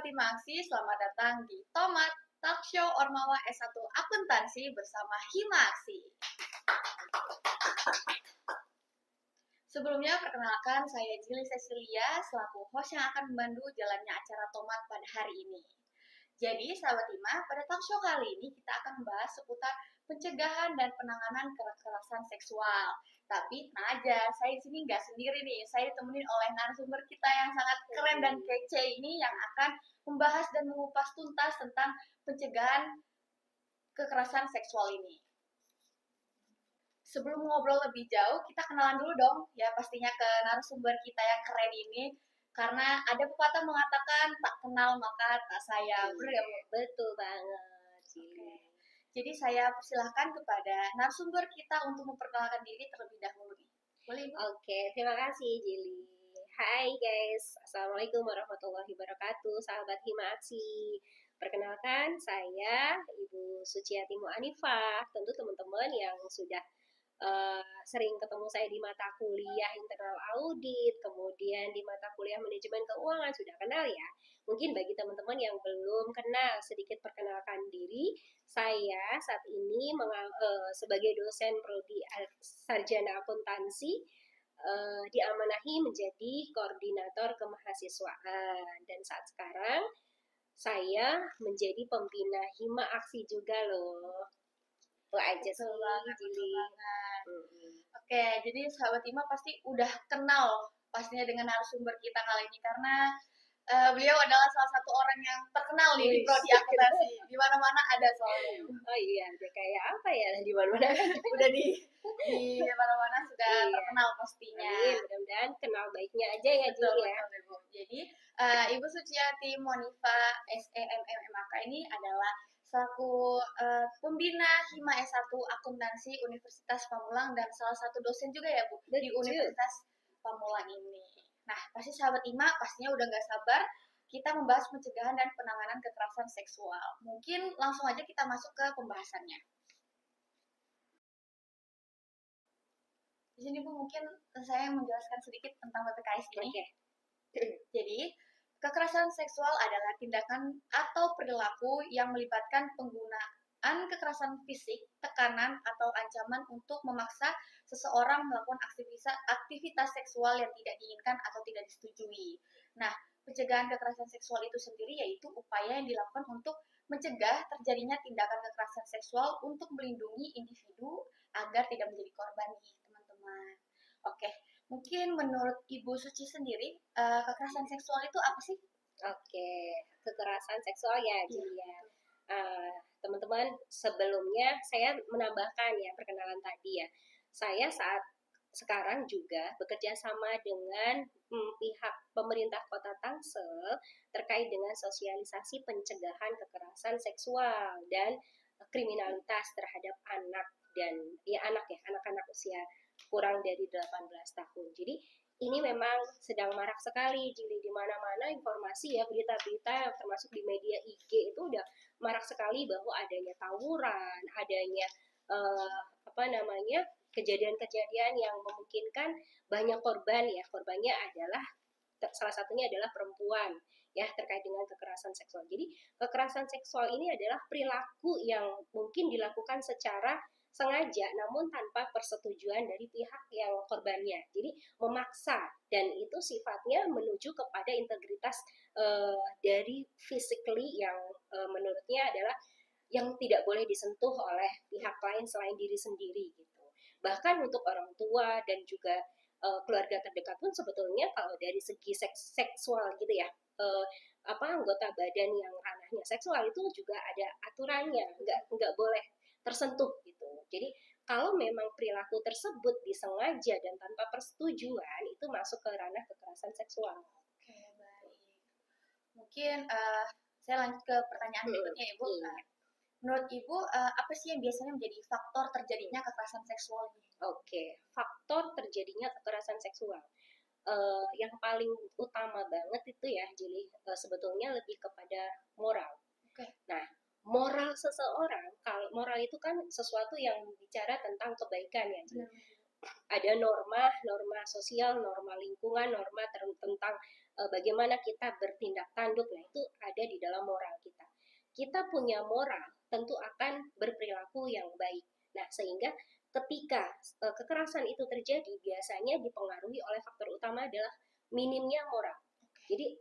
Himaksi, selamat datang di Tomat Talk Show Ormawa S1 Akuntansi bersama Himaksi. Sebelumnya, perkenalkan saya Jili Cecilia selaku host yang akan membantu jalannya acara Tomat pada hari ini. Jadi, sahabat Hima, pada talk show kali ini kita akan membahas seputar pencegahan dan penanganan kekerasan seksual. Tapi tenang aja, saya di sini nggak sendiri nih. Saya ditemenin oleh narasumber kita yang sangat keren dan kece ini yang akan membahas dan mengupas tuntas tentang pencegahan kekerasan seksual ini. Sebelum ngobrol lebih jauh, kita kenalan dulu dong ya pastinya ke narasumber kita yang keren ini. Karena ada pepatah mengatakan tak kenal maka tak sayang. Betul banget, Cili. Jadi saya persilahkan kepada narasumber kita untuk memperkenalkan diri terlebih dahulu nih. Boleh, Ibu? Oke, terima kasih Jili. Hai guys, Assalamualaikum warahmatullahi wabarakatuh, sahabat Himaksi. Perkenalkan, saya Ibu Suciati Mu'anifah. Tentu teman-teman yang sudah sering ketemu saya di mata kuliah internal audit, kemudian di mata kuliah manajemen keuangan sudah kenal ya. Mungkin bagi teman-teman yang belum kenal, sedikit perkenalkan diri. Saya saat ini sebagai dosen prodi sarjana akuntansi diamanahi menjadi koordinator kemahasiswaan, dan saat sekarang saya menjadi pembina Hima Aksi juga loh. Itu aja sih, Jili. Oke, jadi sahabat Hima pasti udah kenal pastinya dengan narasumber kita kali ini karena beliau adalah salah satu orang yang terkenal nih di prodi akuntansi. Di mana-mana ada soalnya. Oh iya, dia kayak apa ya di mana-mana? Udah di mana-mana sudah terkenal pastinya. Mudah-mudahan kenal baiknya aja ya, Jili ya. Jadi Ibu Suciati Monifa SEMMMAK ini adalah selaku pembina Hima S1 Akuntansi Universitas Pamulang dan salah satu dosen juga ya Bu di Universitas Pamulang ini. Nah, pasti sahabat Hima pastinya udah nggak sabar kita membahas pencegahan dan penanganan kekerasan seksual. Mungkin langsung aja kita masuk ke pembahasannya. Di sini Bu mungkin saya menjelaskan sedikit tentang PPKS ini. Okay. Jadi, kekerasan seksual adalah tindakan atau perilaku yang melibatkan penggunaan kekerasan fisik, tekanan, atau ancaman untuk memaksa seseorang melakukan aktivitas seksual yang tidak diinginkan atau tidak disetujui. Nah, pencegahan kekerasan seksual itu sendiri yaitu upaya yang dilakukan untuk mencegah terjadinya tindakan kekerasan seksual untuk melindungi individu agar tidak menjadi korban nih, teman-teman. Oke. Mungkin menurut Ibu Suci sendiri, kekerasan seksual itu apa sih? Oke, kekerasan seksual ya, Julia. Teman-teman, sebelumnya saya menambahkan ya perkenalan tadi ya. Saya saat sekarang juga bekerja sama dengan pihak pemerintah Kota Tangsel terkait dengan sosialisasi pencegahan kekerasan seksual dan kriminalitas terhadap anak dan anak-anak usia kurang dari 18 tahun. Jadi ini memang sedang marak sekali, Jili, di mana-mana informasi ya, berita-berita termasuk di media IG itu udah marak sekali bahwa adanya tawuran, adanya kejadian-kejadian yang memungkinkan banyak korban ya. Korbannya adalah salah satunya adalah perempuan ya, terkait dengan kekerasan seksual. Jadi kekerasan seksual ini adalah perilaku yang mungkin dilakukan secara sengaja namun tanpa persetujuan dari pihak yang korbannya. Jadi memaksa, dan itu sifatnya menuju kepada integritas dari physically yang menurutnya adalah yang tidak boleh disentuh oleh pihak lain selain diri sendiri gitu. Bahkan untuk orang tua dan juga keluarga terdekat pun sebetulnya kalau dari segi seksual gitu ya, anggota badan yang ranahnya seksual itu juga ada aturannya, nggak boleh tersentuh gitu. Jadi kalau memang perilaku tersebut disengaja dan tanpa persetujuan itu masuk ke ranah kekerasan seksual. Oke, baik. Mungkin saya lanjut ke pertanyaan berikutnya Ibu. Menurut Ibu apa sih yang biasanya menjadi faktor terjadinya kekerasan seksual ini? Oke, faktor terjadinya kekerasan seksual. Yang paling utama banget itu ya, Jili, sebetulnya lebih kepada moral. Okay. Nah, moral seseorang, kalau moral itu kan sesuatu yang bicara tentang kebaikan ya, Jili. ada norma sosial, norma lingkungan, norma tentang bagaimana kita bertindak tanduk. Nah, itu ada di dalam moral kita. Kita punya moral, tentu akan berperilaku yang baik. Nah, sehingga ketika kekerasan itu terjadi, biasanya dipengaruhi oleh faktor utama adalah minimnya moral. Jadi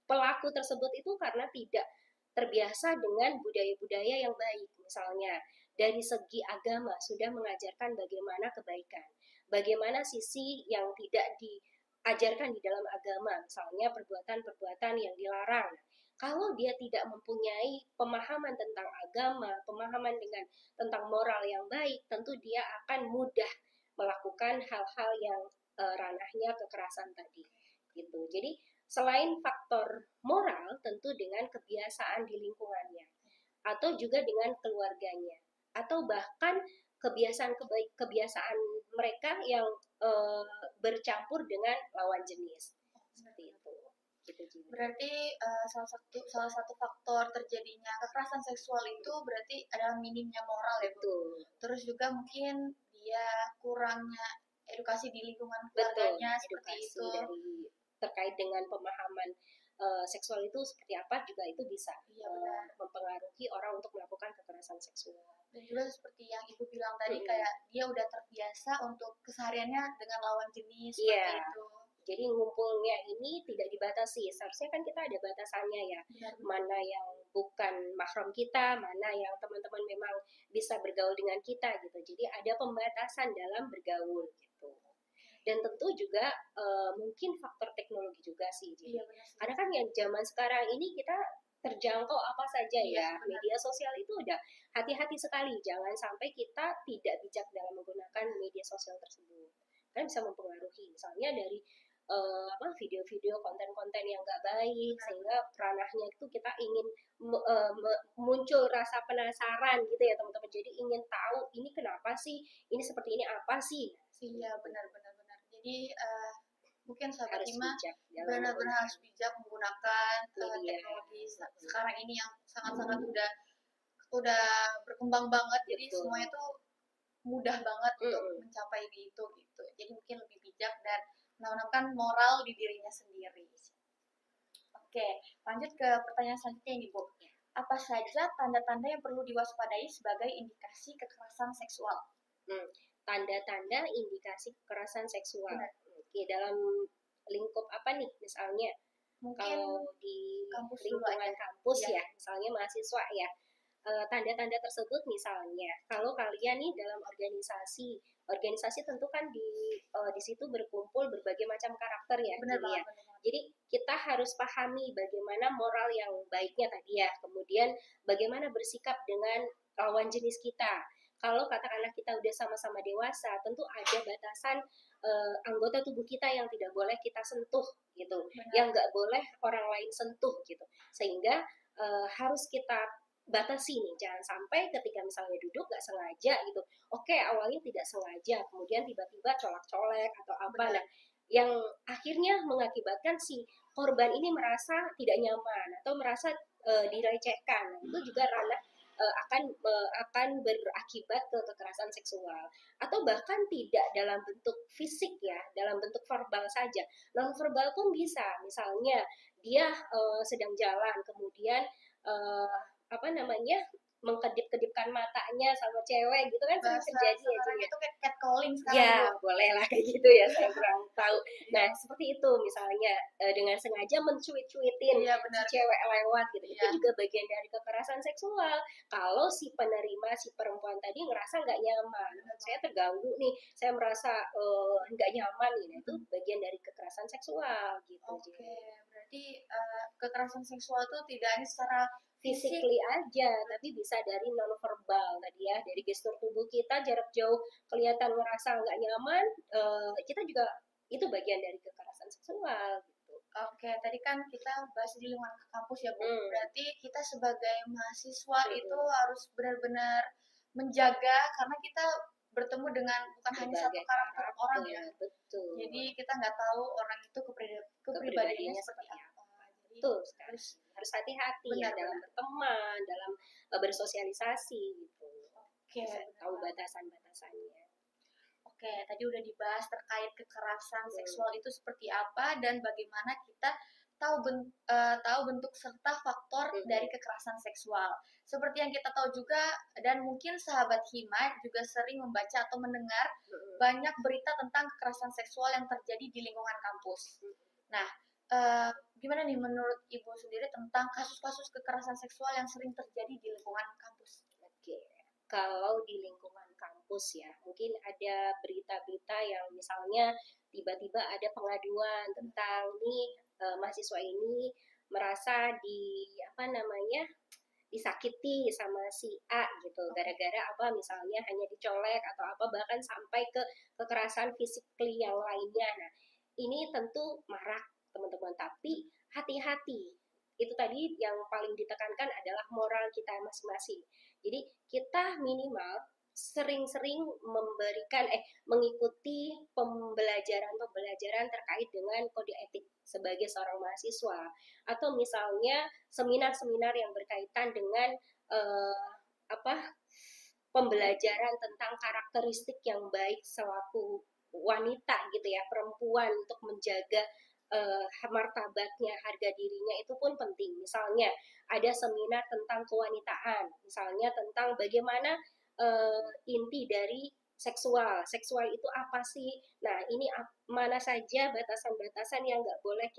pelaku tersebut itu karena tidak terbiasa dengan budaya-budaya yang baik. Misalnya dari segi agama sudah mengajarkan bagaimana kebaikan, bagaimana sisi yang tidak diajarkan di dalam agama, misalnya perbuatan-perbuatan yang dilarang. Kalau dia tidak mempunyai pemahaman tentang agama, pemahaman tentang moral yang baik, tentu dia akan mudah melakukan hal-hal yang ranahnya kekerasan tadi. Gitu. Jadi selain faktor moral, tentu dengan kebiasaan di lingkungannya, atau juga dengan keluarganya, atau bahkan kebiasaan mereka yang bercampur dengan lawan jenis. Seperti itu. Berarti salah satu faktor terjadinya kekerasan seksual itu berarti adalah minimnya moral ya, Bu. Terus juga mungkin dia kurangnya edukasi di lingkungan keluarganya. Seperti itu. Terkait dengan pemahaman seksual itu seperti apa juga itu bisa mempengaruhi orang untuk melakukan kekerasan seksual. Dan juga seperti yang Ibu bilang tadi, kayak dia udah terbiasa untuk kesehariannya dengan lawan jenis, seperti itu. Jadi ngumpulnya ini tidak dibatasi. Seharusnya kan kita ada batasannya ya. Mana yang bukan mahram kita, mana yang teman-teman memang bisa bergaul dengan kita gitu. Jadi ada pembatasan dalam bergaul gitu. Dan tentu juga mungkin faktor teknologi juga sih. Jadi, karena kan yang zaman sekarang ini kita terjangkau apa saja ya. Media sosial itu udah hati-hati sekali. Jangan sampai kita tidak bijak dalam menggunakan media sosial tersebut. Karena bisa mempengaruhi. Misalnya dari video-video konten-konten yang gak baik, sehingga ranahnya itu kita ingin muncul rasa penasaran gitu ya teman-teman. Jadi ingin tahu ini kenapa sih, ini seperti ini apa sih. Iya benar-benar. Jadi mungkin sahabat Ima benar-benar harus bijak menggunakan teknologi sekarang ini yang sangat-sangat udah berkembang banget. Jadi semuanya tuh mudah banget untuk mencapai itu gitu. Jadi mungkin lebih bijak dan menanamkan moral di dirinya sendiri. Oke, lanjut ke pertanyaan selanjutnya nih, Bu. Apa saja tanda-tanda yang perlu diwaspadai sebagai indikasi kekerasan seksual? Tanda-tanda indikasi kekerasan seksual. Oke, dalam lingkup apa nih misalnya? Mungkin kalau di lingkungan kampus ya, misalnya mahasiswa ya. Tanda-tanda tersebut misalnya kalau kalian nih dalam organisasi tentu kan di situ berkumpul berbagai macam karakter ya. Benar. Jadi kita harus pahami bagaimana moral yang baiknya tadi ya, kemudian bagaimana bersikap dengan lawan jenis kita. Kalau katakanlah kita udah sama-sama dewasa, tentu ada batasan anggota tubuh kita yang tidak boleh kita sentuh gitu. Benar. Yang nggak boleh orang lain sentuh gitu, sehingga harus kita batasi nih, jangan sampai ketika misalnya duduk nggak sengaja gitu, awalnya tidak sengaja, kemudian tiba-tiba colak-colek atau apa. Nah, yang akhirnya mengakibatkan si korban ini merasa tidak nyaman atau merasa direcehkan. Nah, itu juga ranah akan berakibat ke kekerasan seksual, atau bahkan tidak dalam bentuk fisik ya, dalam bentuk verbal saja, non verbal pun bisa. Misalnya dia sedang jalan, kemudian mengkedip-kedipkan matanya sama cewek gitu kan, sering terjadi ya. Jadi itu kayak catcalling sekarang. Ya, boleh lah kayak gitu ya, saya kurang tahu. Nah, seperti itu misalnya dengan sengaja mencuit-cuitin si cewek lewat gitu. Itu juga bagian dari kekerasan seksual. Kalau si penerima, si perempuan tadi ngerasa nggak nyaman, saya terganggu nih, saya merasa nggak nyaman nih, nah, itu bagian dari kekerasan seksual gitu. Berarti kekerasan seksual itu tidak hanya secara physically aja, tapi bisa dari non-verbal tadi ya, dari gestur tubuh kita jarak jauh kelihatan ngerasa nggak nyaman, kita juga itu bagian dari kekerasan seksual gitu. Tadi kan kita bahas di lingkungan kampus ya, Bu. Berarti kita sebagai mahasiswa itu harus benar-benar menjaga, karena kita bertemu dengan bukan hanya satu karakter orang ya. Betul. Jadi kita nggak tahu orang itu kepribadiannya seperti apa. Betul, harus hati-hati ya dalam berteman, dalam bersosialisasi gitu. Tahu batasan-batasannya. Oke, tadi udah dibahas terkait kekerasan Hmm. seksual itu seperti apa dan bagaimana kita tahu bentuk serta faktor dari Hmm. kekerasan seksual. Seperti yang kita tahu juga dan mungkin sahabat Hima juga sering membaca atau mendengar Hmm. banyak berita tentang kekerasan seksual yang terjadi di lingkungan kampus. Hmm. Nah, gimana nih menurut Ibu sendiri tentang kasus-kasus kekerasan seksual yang sering terjadi di lingkungan kampus? Oke, kalau di lingkungan kampus ya, mungkin ada berita-berita yang misalnya tiba-tiba ada pengaduan tentang nih mahasiswa ini merasa di apa namanya disakiti sama si A gitu gara-gara apa misalnya hanya dicolek atau apa bahkan sampai ke kekerasan fisik yang lainnya. Nah, ini tentu marak teman-teman, tapi hati-hati. Itu tadi yang paling ditekankan adalah moral kita masing-masing. Jadi kita minimal sering-sering mengikuti pembelajaran terkait dengan kode etik sebagai seorang mahasiswa atau misalnya seminar-seminar yang berkaitan dengan eh, apa pembelajaran tentang karakteristik yang baik selaku wanita gitu ya, perempuan untuk menjaga martabatnya, harga dirinya itu pun penting. Misalnya ada seminar tentang kewanitaan, misalnya tentang bagaimana inti dari seksual. Seksual itu apa sih? Nah, ini mana saja batasan-batasan yang nggak boleh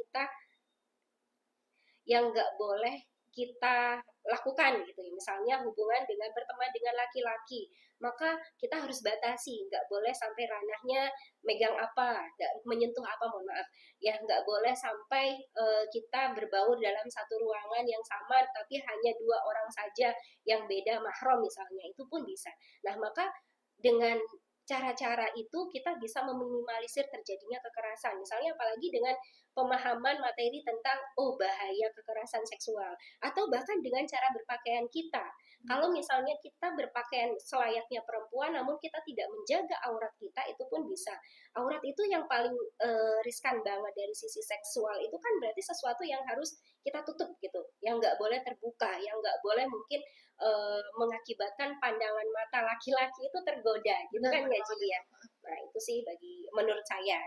kita lakukan gitu ya. Misalnya hubungan dengan berteman dengan laki-laki, maka kita harus batasi, nggak boleh sampai ranahnya megang apa, nggak menyentuh apa, mohon maaf, ya nggak boleh sampai kita berbaur dalam satu ruangan yang sama, tapi hanya dua orang saja yang beda mahram misalnya, itu pun bisa. Nah maka dengan cara-cara itu kita bisa meminimalisir terjadinya kekerasan. Misalnya apalagi dengan pemahaman materi tentang bahaya kekerasan seksual atau bahkan dengan cara berpakaian kita. Kalau misalnya kita berpakaian selayaknya perempuan namun kita tidak menjaga aurat kita itu pun bisa. Aurat itu yang paling riskan banget dari sisi seksual itu kan berarti sesuatu yang harus kita tutup gitu, yang nggak boleh terbuka, yang nggak boleh mungkin mengakibatkan pandangan mata laki-laki itu tergoda gitu Benar, kan benar ya banget Julia. ya. Nah itu sih bagi menurut saya.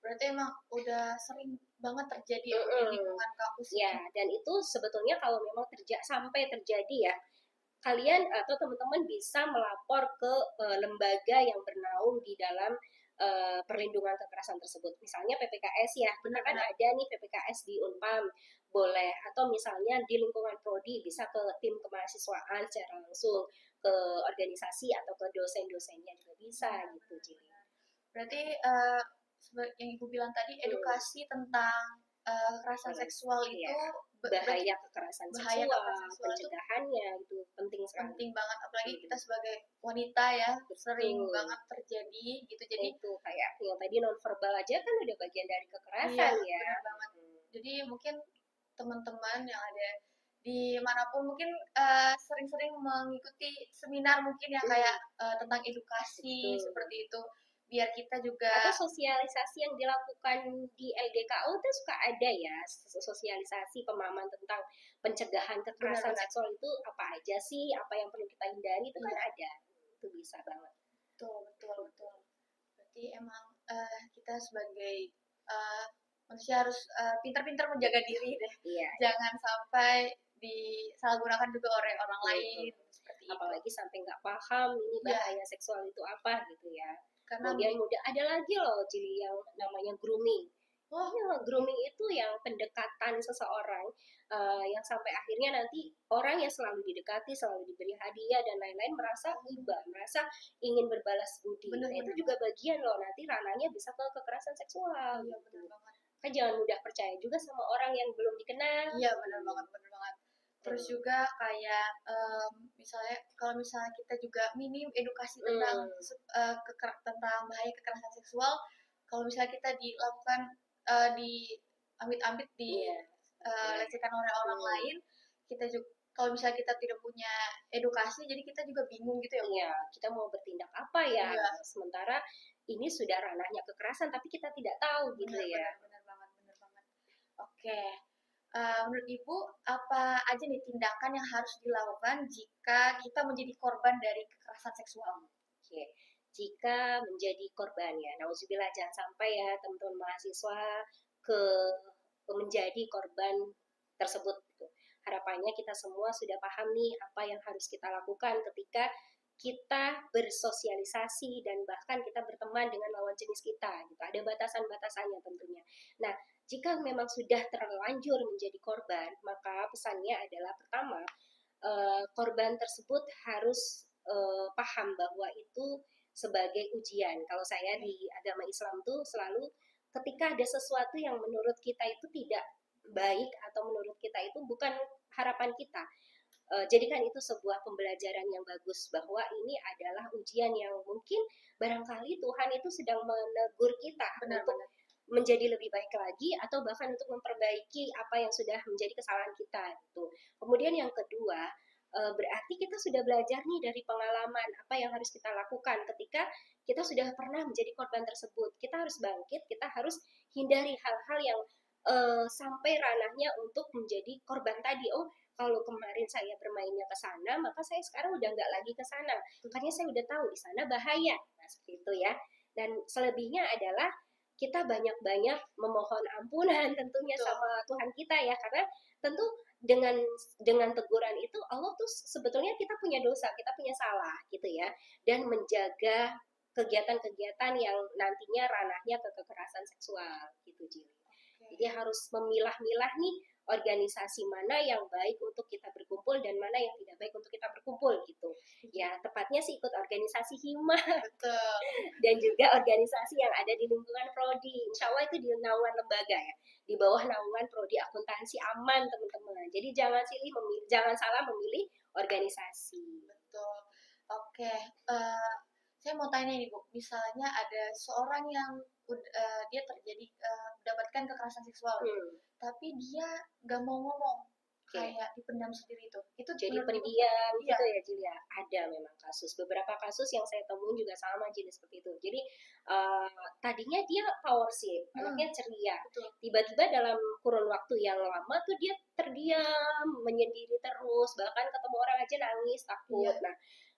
Berarti emang udah sering banget terjadi ya Bu, di Mm-mm. lingkungan kampus Ya, ini. dan itu sebetulnya kalau memang sampai terjadi ya, kalian atau teman-teman bisa melapor ke lembaga yang bernaung di dalam perlindungan kekerasan tersebut. Misalnya PPKS ya, kita kan Benar-benar. ada nih PPKS di Unpam, boleh. Atau misalnya di lingkungan prodi bisa ke tim kemahasiswaan secara langsung, ke organisasi atau ke dosen-dosennya juga bisa gitu, jadi. Berarti yang Ibu bilang tadi Hmm. edukasi tentang kekerasan seksual Ya, itu berarti bahaya kekerasan bahaya seksual, kekerasan seksual itu pencegahannya itu penting sekali. penting banget apalagi kita Hmm. sebagai wanita ya sering Betul. banget terjadi gitu. Jadi Itu kayak yang tadi nonverbal aja kan udah bagian dari iya kekerasan ya. benar banget. Jadi mungkin teman-teman yang ada di manapun mungkin sering-sering mengikuti seminar mungkin ya kayak tentang edukasi Betul. seperti itu biar kita Atau juga sosialisasi yang dilakukan di LDKU itu suka ada ya, sosialisasi pemahaman tentang pencegahan kekerasan benar-benar seksual itu apa aja sih, apa yang perlu kita hindari itu kan iya ada. Itu bisa banget. betul betul betul. Berarti emang kita sebagai uh, manusia harus pintar-pintar menjaga diri deh. Iya, iya. Jangan sampai disalahgunakan juga oleh orang Hmm. lain seperti itu. Apalagi sampai nggak paham ini Iya, bahaya seksual itu apa gitu ya. karena Kemudian mudah ada lagi loh Cili yang namanya grooming. oh Ya, grooming itu yang pendekatan seseorang yang sampai akhirnya nanti orang yang selalu didekati, selalu diberi hadiah dan lain-lain merasa iba, merasa ingin berbalas budi. Nah itu bener-bener juga bagian loh nanti ranahnya bisa ke kekerasan seksual iya bener gitu. banget. Kan jangan mudah percaya juga sama orang yang belum dikenal. Iya bener banget bener banget. Terus Hmm. juga kayak misalnya kalau misalnya kita juga minim edukasi tentang Hmm. tentang bahaya kekerasan seksual, kalau misalnya kita dilakukan di amit-amit Iya, iya. lecehkan oleh orang Hmm. lain, kita juga kalau misalnya kita tidak punya edukasi, jadi kita juga bingung gitu ya Bu. Iya, kita mau bertindak apa ya? Iya, Sementara ini sudah ranahnya kekerasan, tapi kita tidak tahu gitu benar ya. benar benar banget benar banget. Oke. Menurut Ibu, apa aja nih tindakan yang harus dilakukan jika kita menjadi korban dari kekerasan seksual? Oke. jika menjadi korban ya. Nauzubillah, jangan sampai ya teman-teman mahasiswa ke menjadi korban tersebut gitu. Harapannya kita semua sudah paham nih apa yang harus kita lakukan ketika kita bersosialisasi dan bahkan kita berteman dengan lawan jenis kita gitu. Ada batasan-batasannya tentunya. Nah, jika memang sudah terlanjur menjadi korban, maka pesannya adalah pertama, korban tersebut harus paham bahwa itu sebagai ujian. Kalau saya di agama Islam tuh selalu ketika ada sesuatu yang menurut kita itu tidak baik atau menurut kita itu bukan harapan kita, jadikan itu sebuah pembelajaran yang bagus bahwa ini adalah ujian yang mungkin barangkali Tuhan itu sedang menegur kita untuk Benar-benar. menjadi lebih baik lagi atau bahkan untuk memperbaiki apa yang sudah menjadi kesalahan kita gitu. Kemudian yang kedua, berarti kita sudah belajar nih dari pengalaman apa yang harus kita lakukan ketika kita sudah pernah menjadi korban tersebut. Kita harus bangkit, kita harus hindari hal-hal yang sampai ranahnya untuk menjadi korban tadi. Oh, kalau kemarin saya bermainnya ke sana, maka saya sekarang udah nggak lagi ke sana. Makanya saya udah tahu di sana bahaya. Nah, seperti itu ya. Dan selebihnya adalah kita banyak-banyak memohon ampunan tentunya Betul. sama Tuhan kita ya, karena tentu dengan teguran itu Allah tuh sebetulnya kita punya dosa, kita punya salah gitu ya, dan menjaga kegiatan-kegiatan yang nantinya ranahnya ke kekerasan seksual gitu Jili. Jadi harus memilah-milah nih organisasi mana yang baik untuk kita berkumpul dan mana yang tidak baik untuk kita berkumpul gitu. Ya, tepatnya sih ikut organisasi hima Betul. dan juga organisasi yang ada di lingkungan prodi. Insya Allah itu di naungan lembaga ya, di bawah naungan prodi akuntansi aman teman-teman. Jadi jangan salah memilih organisasi. Betul. Oke, saya mau tanya nih Bu, misalnya ada seorang yang dia mendapatkan kekerasan seksual, tapi dia nggak mau ngomong, Oke. kayak dipendam sendiri itu. Itu Jadi menurut Ibu? pendiam Iya. gitu ya Jilia. Ada memang beberapa kasus yang saya temuin juga sama Jilia seperti itu. Jadi tadinya dia powerful, anaknya ceria. Betul. Tiba-tiba dalam kurun waktu yang lama tuh dia terdiam, menyendiri terus, bahkan ketemu orang aja nangis, takut. Iya. Nah,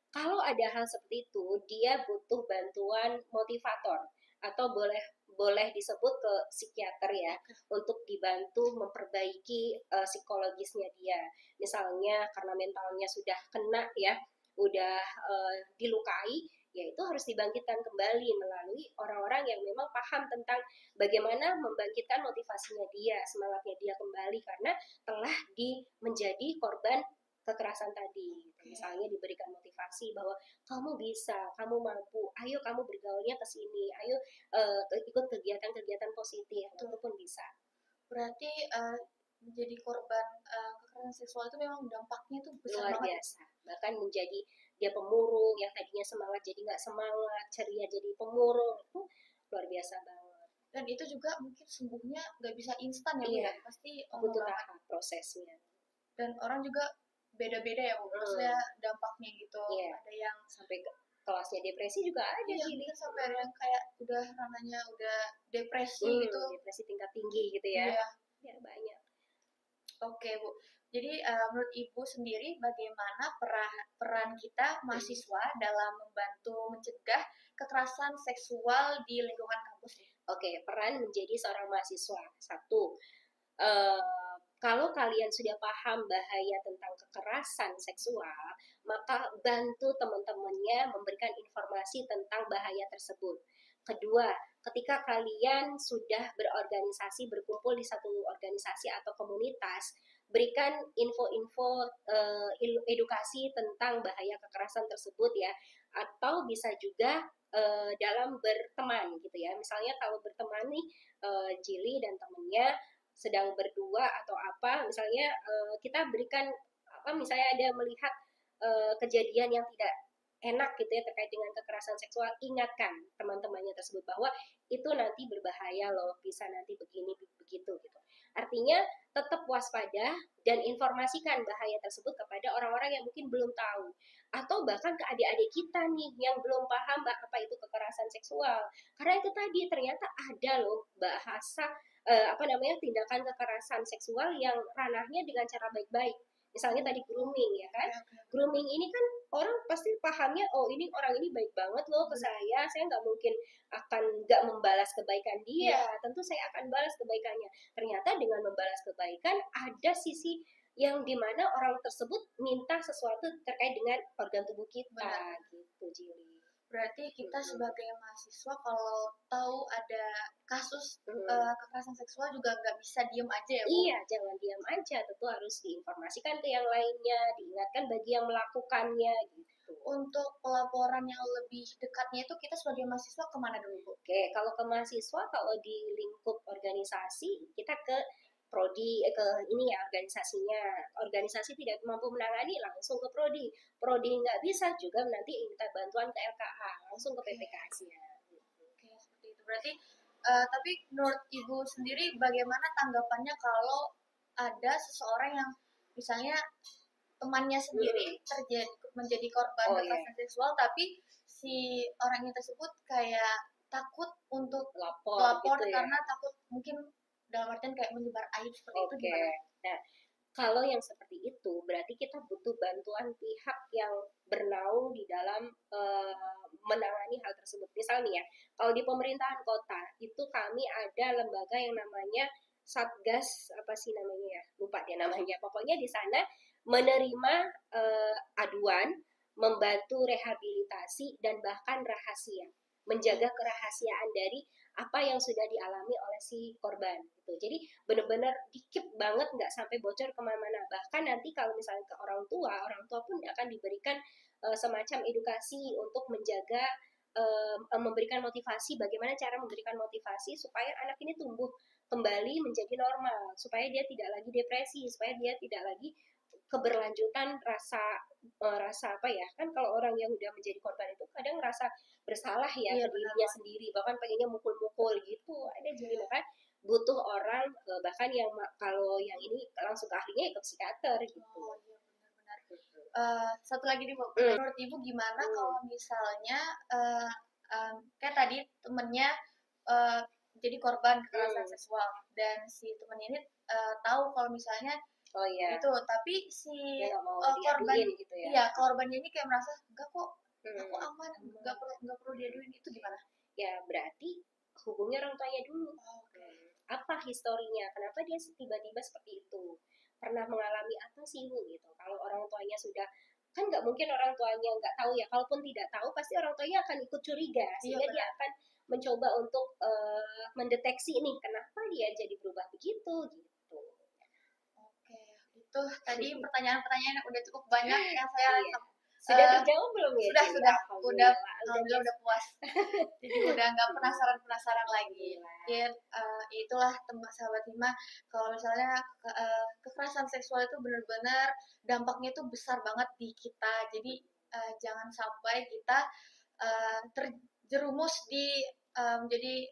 kalau ada hal seperti itu, dia butuh bantuan motivator atau boleh boleh disebut ke psikiater ya, untuk dibantu memperbaiki psikologisnya dia. Misalnya karena mentalnya sudah kena ya, udah dilukai, ya itu harus dibangkitkan kembali melalui orang-orang yang memang paham tentang bagaimana membangkitkan motivasinya dia, semangatnya dia kembali karena telah menjadi korban kekerasan tadi. Misalnya diberikan motivasi bahwa kamu bisa, kamu mampu, ayo kamu bergaulnya ke sini, ayo ikut kegiatan-kegiatan positif, itu pun bisa. Berarti menjadi korban kekerasan seksual itu memang dampaknya itu besar Luar banget. biasa. Bahkan menjadi dia pemurung, yang tadinya semangat jadi nggak semangat, ceria jadi pemurung, itu luar biasa banget. Dan itu juga mungkin sembuhnya nggak bisa instan ya Bu Iya, ya, pasti butuh tahap prosesnya. Dan orang juga beda-beda ya Bu, maksudnya dampaknya gitu. Iya. Ada yang sampai ke kelasnya depresi juga ada iya, Gili. mungkin sampai ada yang kayak udah namanya udah depresi gitu. Depresi tingkat tinggi gitu ya. Iya. Ya banyak. Oke Bu, jadi menurut Ibu sendiri bagaimana peran kita mahasiswa dalam membantu mencegah kekerasan seksual di lingkungan kampus ini? Oke, peran menjadi seorang mahasiswa. Satu, kalau kalian sudah paham bahaya tentang kekerasan seksual, maka bantu teman-temannya memberikan informasi tentang bahaya tersebut. Kedua, ketika kalian sudah berorganisasi, berkumpul di satu organisasi atau komunitas, berikan info-info edukasi tentang bahaya kekerasan tersebut ya, atau bisa juga dalam berteman gitu ya. Misalnya kalau berteman nih Jili dan temennya sedang berdua atau apa, misalnya kita berikan apa, misalnya ada melihat kejadian yang tidak enak gitu ya terkait dengan kekerasan seksual, ingatkan teman-temannya tersebut bahwa itu nanti berbahaya loh, bisa nanti begini begitu gitu. Artinya tetap waspada dan informasikan bahaya tersebut kepada orang-orang yang mungkin belum tahu, atau bahkan ke adik-adik kita nih yang belum paham apa itu kekerasan seksual, karena itu tadi ternyata ada loh bahasa tindakan kekerasan seksual yang ranahnya dengan cara baik-baik. Misalnya tadi grooming ya kan. Grooming ini kan orang pasti pahamnya, oh ini orang ini baik banget loh ke saya nggak mungkin akan nggak membalas kebaikan dia, tentu saya akan balas kebaikannya. Ternyata dengan membalas kebaikan ada sisi yang dimana orang tersebut minta sesuatu terkait dengan organ tubuh kita. Gitu Jili. Berarti kita sebagai mahasiswa kalau tahu ada kasus kekerasan seksual juga nggak bisa diem aja ya Bu? Iya, jangan diam aja, tentu harus diinformasikan ke yang lainnya, diingatkan bagi yang melakukannya gitu. Untuk pelaporan yang lebih dekatnya itu kita sebagai mahasiswa kemana dulu Bu? Oke, kalau ke mahasiswa, kalau di lingkup organisasi kita ke prodi, ke ini ya organisasinya. Organisasi tidak mampu menangani, langsung ke prodi. Prodi nggak bisa juga nanti minta bantuan ke LKA, langsung ke PPKS-nya. Oke, seperti itu. Berarti tapi menurut Ibu sendiri bagaimana tanggapannya kalau ada seseorang yang misalnya temannya sendiri menjadi korban kekerasan seksual, tapi si orangnya tersebut kayak takut untuk lapor gitu karena takut mungkin dalam artian kayak menyebar aib seperti itu gimana? Nah, kalau yang seperti itu berarti kita butuh bantuan pihak yang bernaung di dalam menangani hal tersebut. Misalnya ya, kalau di pemerintahan kota itu kami ada lembaga yang namanya Satgas apa sih namanya ya, lupa dia namanya. Pokoknya di sana menerima aduan, membantu rehabilitasi dan bahkan rahasia, menjaga kerahasiaan dari apa yang sudah dialami oleh si korban gitu. Jadi benar-benar dikip banget, nggak sampai bocor kemana-mana. Bahkan nanti kalau misalnya ke orang tua pun akan diberikan semacam edukasi untuk menjaga, memberikan motivasi, bagaimana cara memberikan motivasi supaya anak ini tumbuh kembali menjadi normal, supaya dia tidak lagi depresi, supaya dia tidak lagi keberlanjutan rasa apa ya, kan kalau orang yang udah menjadi korban itu kadang ngerasa bersalah ya ke dirinya sendiri, bahkan pengennya mukul-mukul gitu. Ada juga kan butuh orang bahkan yang kalau yang ini langsung ke ahlinya ya ke psikiater gitu. Satu lagi nih Bu, menurut Ibu gimana kalau misalnya kayak tadi temennya jadi korban kekerasan seksual dan si temennya ini tahu kalau misalnya itu, tapi si korban gitu ya. Korbannya ini kayak merasa enggak kok, aku aman, enggak perlu diaduin, itu gimana? Ya berarti hubungi orang tuanya dulu. Apa historinya? Kenapa dia tiba-tiba seperti itu? Pernah mengalami apa sih Bu gitu? Kalau orang tuanya sudah, kan nggak mungkin orang tuanya nggak tahu ya. Kalaupun tidak tahu, pasti orang tuanya akan ikut curiga, sehingga dia akan mencoba untuk mendeteksi nih kenapa dia jadi berubah begitu gitu. Itu tadi pertanyaan-pertanyaan yang udah cukup banyak yang saya sudah terjawab belum ya? udah puas. Jadi udah nggak penasaran lagi. Ya itulah sahabat Hima, kalau misalnya kekerasan seksual itu benar-benar dampaknya itu besar banget di kita. Jadi jangan sampai kita terjerumus di menjadi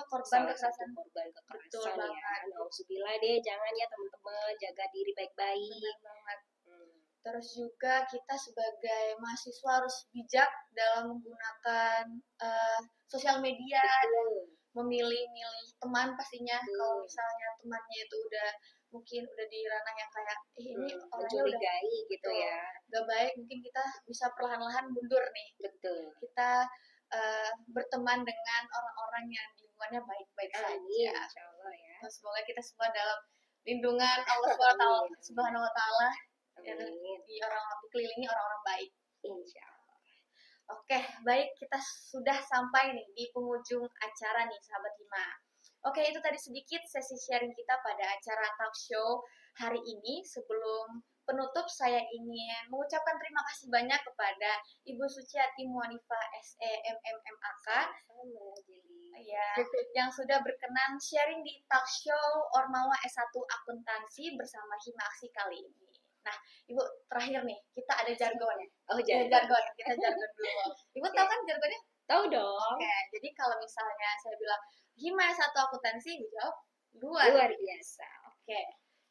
korban kekerasan. Betul banget. Nauzubillah deh, jangan ya teman-teman, jaga diri baik-baik. Benar banget. Terus juga kita sebagai mahasiswa harus bijak dalam menggunakan sosial media, memilih-milih teman pastinya. Kalau misalnya temannya itu mungkin udah di ranah yang kayak ini orangnya udah gitu ya, gak baik, mungkin kita bisa perlahan-lahan mundur nih. Betul. Kita berteman dengan orang-orang yang di lingkungannya baik-baik saja. Insyaallah ya. Semoga kita semua dalam lindungan Allah Subhanahu wa Ta'ala, dikelilingi orang-orang baik. Insyaallah. Oke, baik, kita sudah sampai nih di penghujung acara nih sahabat Hima. Oke, itu tadi sedikit sesi sharing kita pada acara talk show hari ini. Sebelum penutup, saya ingin mengucapkan terima kasih banyak kepada Ibu Suciati Muhanifah SE MMMAK yang sudah berkenan sharing di talk show Ormawa S1 Akuntansi bersama Hima Aksi kali ini. Nah, Ibu, terakhir nih, kita ada jargonnya. Jargon. Kita jargon dulu. Ibu tahu kan jargonnya? Tahu dong. Oke, jadi kalau misalnya saya bilang Hima S1 Akuntansi, Ibu jawab luar biasa. Oke.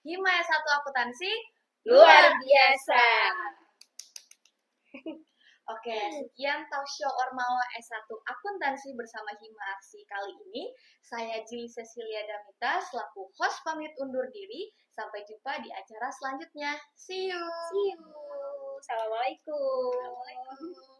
Hima S1 Akuntansi luar biasa. Oke, sekian talk show Ormawa S1 Akuntansi bersama Himaksi kali ini. Saya Jili Cecilia Damita selaku host pamit undur diri. Sampai jumpa di acara selanjutnya. See you. See you. Assalamualaikum. Assalamualaikum.